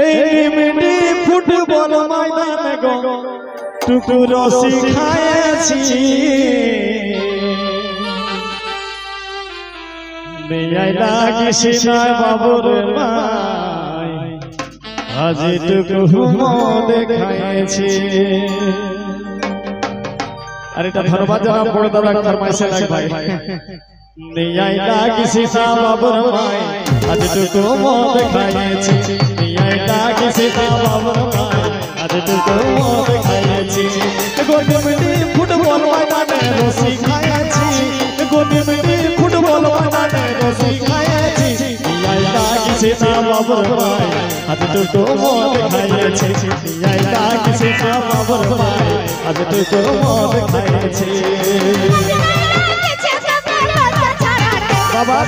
এই mini football ময়দানে গো টুকুর শিখায়েছি নেই লাগিস না বাবুর মাই আজ টুকু দেখাইছি। আর এটা ধন্যবাদ জানাম বড় দাদা ফরমাইশে লাগ ভাই নেই লাগিস না বাবুর মাই আজ টুকু দেখাইছি। নেই লাগিস না বাবুর মাই আজ টুকু দেখাইছি। গোটি মিনি ফুটবল ময়দানে রসি খাইছি। গোটি মিনি ফুটবল ময়দানে রসি খাইছি। নেই লাগিস না বাবুর মাই আজ টুকু দেখাইছি। নেই লাগিস না বাবুর মাই আজ টুকু দেখাইছি। বাবা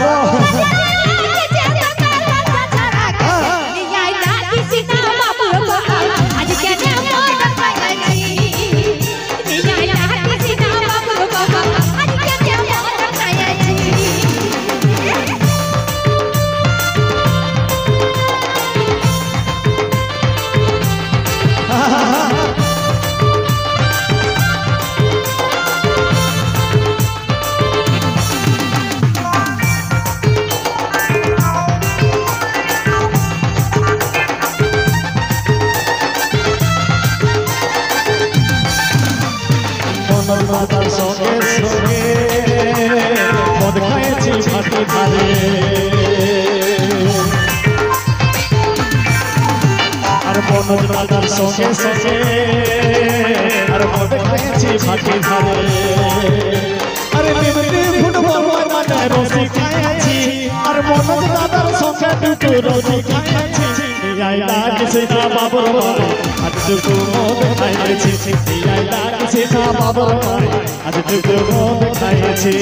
তার সঙ্গে সঙ্গে মদ খাইছি ভাটি ধারে। আর মনোজ দাদার সঙ্গে সঙ্গে আর মদ খাইছি ভাটি ধারে। আরে মিমনি ফুটবল ময়দানে রসি খাইছি। আর মনোজ দাদার সঙ্গে টুকু রসি খাইছি। নেই লাগিস না বাবুর মাই আজ টুকু দেখাইছি। নেই লাগিস না বাবুর মাই আজ টুকু দেখাইছি।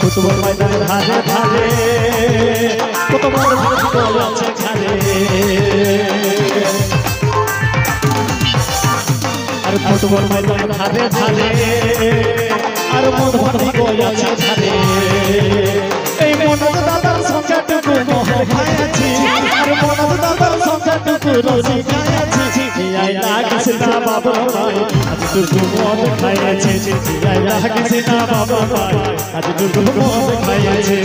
ফুটবল ময়দানে ধারে ধারে কত বড় ফুটবল আছে ধারে। আর ফুটবল ময়দানে ধারে ধারে আর মন ফুটবল আছে ধারে। এই মনোজ দাদার সঙ্গে টুকু মোহর খাইছি। আর মনোজ দাদার সঙ্গে টুকু রসি খাইছি। নেই লাগিস না বাবুর মাই আজ টুকু মদ খাইছি। নেই লাগিস না বাবুর মাই আজ টুকু মদ খাইছি।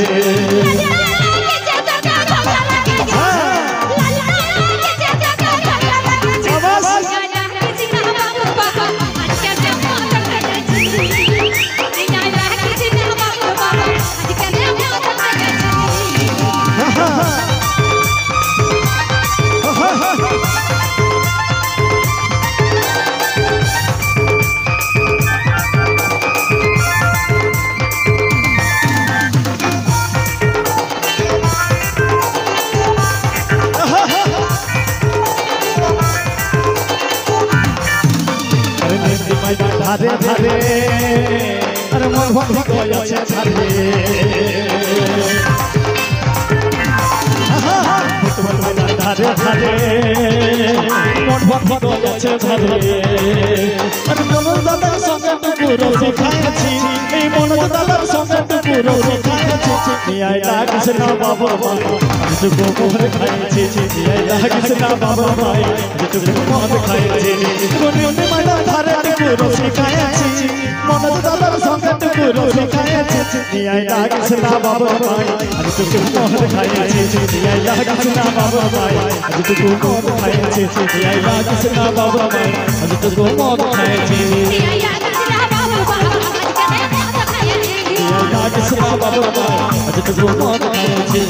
ধারে ধারে আরে মন ফুটবল আছে ধারে। ফুটবল ময়দানে ধারে ধারে মন ফুটবল আছে ধারে। আরে মনোজ দাদার সঙ্গে টুকু রসি খাইছি। এই মনোজ দাদার সঙ্গে টুকু রসি খাইছি। নেই লাগিস না বাবুর মাই আজ টুকু মোহর খাইছি। নেই লাগিস না বাবুর মাই আজ টুকু মদ খাইছি। গোটি ময়দানে ধারে টুকু রসি খাইছি। মনোজ দাদার সঙ্গে টুকু রসি খাইছি। নেই লাগিস না বাবুর মাই আজ টুকু মোহর খাইছি। নেই লাগিস না বাবুর মাই আজ টুকু মদ খাইছি। নেই লাগিস না বাবুর মাই আজ টুকু মদ খাইছি। নেই লাগিস না বাবুর মাই আজ টুকু মদ খাইছি।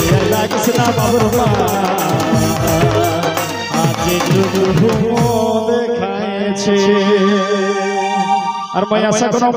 নেই লাগিস না বাবুর মাই দেখাইছে আর মই আশা করব